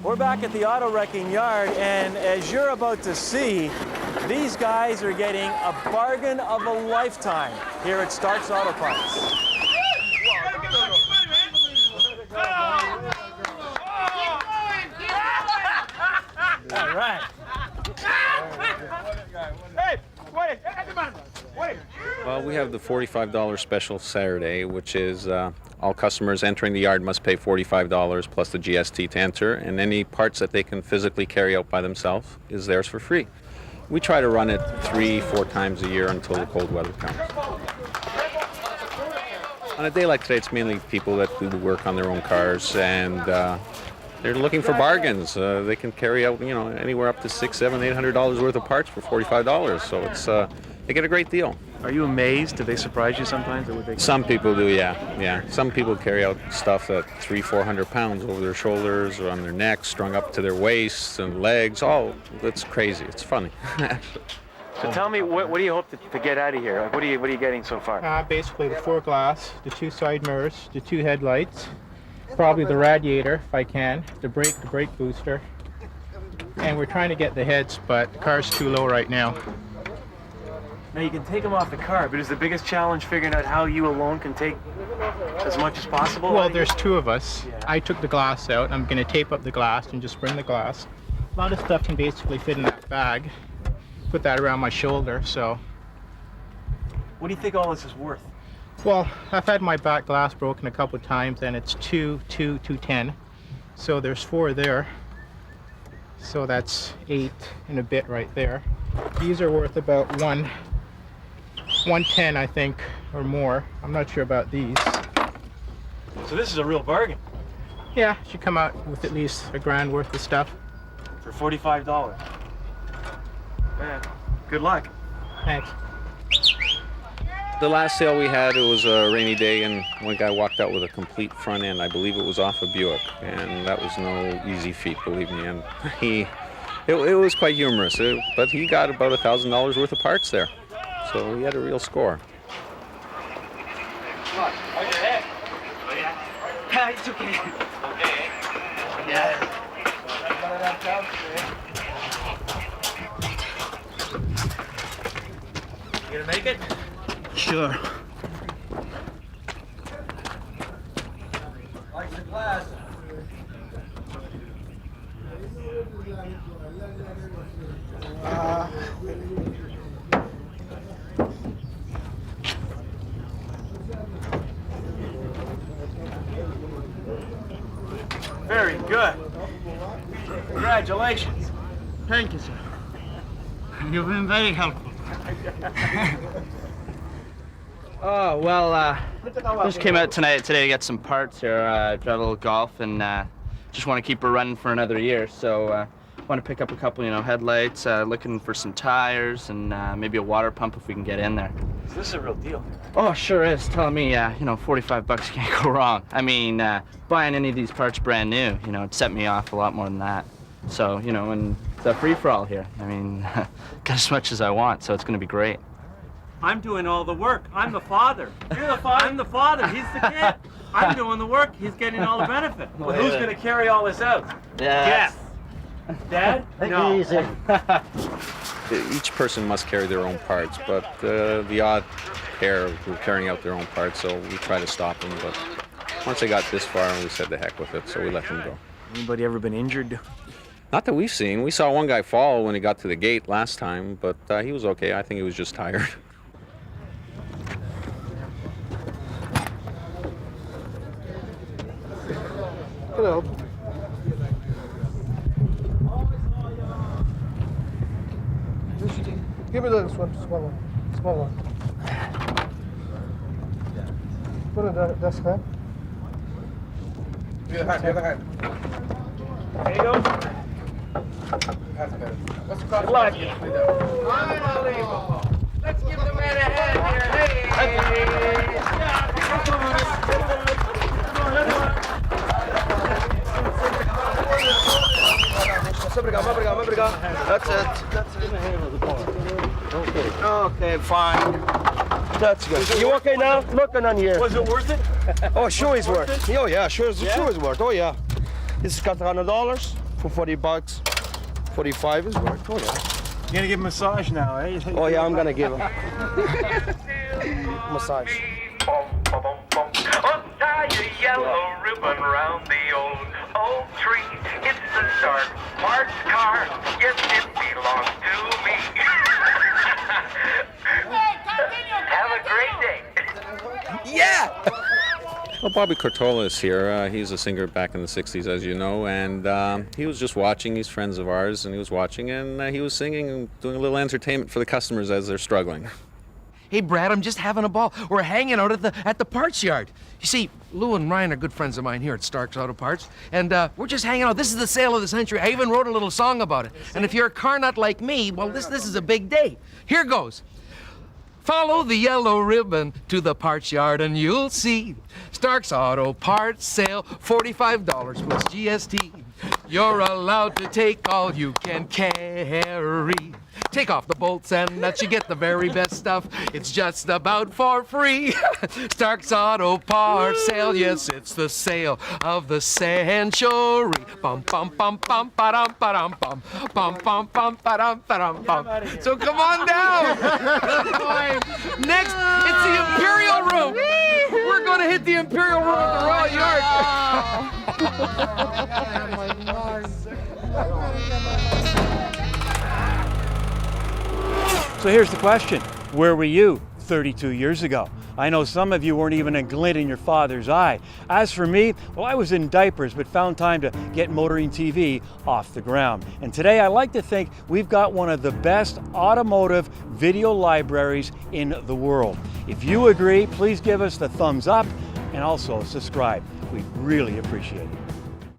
We're back at the auto wrecking yard, and as you're about to see, these guys are getting a bargain of a lifetime here at Stark's Auto Parts. All right. Hey, wait, wait. Well, we have the $45 special Saturday, which is all customers entering the yard must pay $45 plus the GST to enter, and any parts that they can physically carry out by themselves is theirs for free. We try to run it 3-4 times a year until the cold weather comes. On a day like today, it's mainly people that do work on their own cars, and they're looking for bargains. They can carry out, anywhere up to $600, $700, $800 worth of parts for $45. So it's they get a great deal. Are you amazed? Do they surprise you sometimes? Or would they... Some people do, yeah. Some people carry out stuff at 300-400 pounds over their shoulders or on their necks, strung up to their waists and legs. Oh, it's crazy. It's funny. So tell me, what do you hope to get out of here? Like, what are you getting so far? Basically the 4 glass, the 2 side mirrors, the 2 headlights, probably the radiator if I can, the brake booster, and we're trying to get the heads, but the car's too low right now. Now you can take them off the car, but is the biggest challenge figuring out how you alone can take as much as possible? Well, there's 2 of us. Yeah. I took the glass out. I'm going to tape up the glass and just bring the glass. A lot of stuff can basically fit in that bag. Put that around my shoulder, so. What do you think all this is worth? Well, I've had my back glass broken a couple of times, and it's 210. So there's 4 there. So that's 8 and a bit right there. These are worth about 110, I think, or more. I'm not sure about these. So this is a real bargain. Yeah, should come out with at least a grand worth of stuff. For $45. Man, good luck. Thanks. The last sale we had, it was a rainy day, and one guy walked out with a complete front end. I believe it was off a Buick, and that was no easy feat, believe me. And it was quite humorous, but he got about $1,000 worth of parts there. So he had a real score. What? Oh, your head? Oh, yeah? It's okay. Okay. Yeah. You gonna make it? Sure. Like the glass. Very good. Congratulations. Thank you, sir. You've been very helpful. Oh, well, just came out today to get some parts here. Drive a little golf and just want to keep her running for another year. So want to pick up a couple, headlights, looking for some tires and maybe a water pump if we can get in there. This is a real deal. Oh, sure is. Telling me, $45 can't go wrong. I mean, buying any of these parts brand new, it set me off a lot more than that. So, and it's a free-for-all here. I mean, got as much as I want, so it's going to be great. I'm doing all the work. I'm the father. You're the father? I'm the father. He's the kid. I'm doing the work. He's getting all the benefit. Well, who's going to carry all this out? Yeah. Dad? No. Each person must carry their own parts, but the odd pair were carrying out their own parts, so we try to stop them. But once they got this far, we said the heck with it, so we let them go. Anybody ever been injured? Not that we've seen. We saw one guy fall when he got to the gate last time, but he was okay. I think he was just tired. Hello. Give me this one, small one. Put it on this hand. There you go. Good luck. Unbelievable. Let's give the man a hand here. That's it. Okay, fine. That's good. You okay now? Looking on here. Was it worth it? Oh, sure it's worth. Oh yeah, sure it's worth. Oh yeah. This is got $100. for $40. 45 is worth. Oh yeah. You're gonna give him a massage now, eh? Oh yeah, I'm gonna give him massage. Untie a yellow ribbon round the old oak tree. It's the Stark Parts car. Yes, it belongs to me. Have a great day. Yeah! Well, Bobby Cortola is here. He's a singer back in the 60s, as you know, and he was just watching. He's friends of ours, and he was watching, and he was singing and doing a little entertainment for the customers as they're struggling. Hey, Brad, I'm just having a ball. We're hanging out at the parts yard. You see, Lou and Ryan are good friends of mine here at Stark's Auto Parts, and we're just hanging out. This is the sale of the century. I even wrote a little song about it. And if you're a car nut like me, well, this is a big day. Here goes. Follow the yellow ribbon to the parts yard and you'll see Stark's Auto Parts sale, $45 plus GST. You're allowed to take all you can carry. Take off the bolts and nuts, you get the very best stuff. It's just about for free. Stark's Auto Parts sale, yes, it's the sale of the century. Bum bum bum bum ba-dum ba-dum bum bum bum bum ba-dum ba-dum bum. So come on down. Next, it's the Imperial Room. We're going to hit the Imperial Room at the Royal Yard. So here's the question. Where were you 32 years ago? I know some of you weren't even a glint in your father's eye. As for me, well, I was in diapers, but found time to get Motoring TV off the ground. And today I like to think we've got one of the best automotive video libraries in the world. If you agree, please give us the thumbs up and also subscribe. We'd really appreciate it.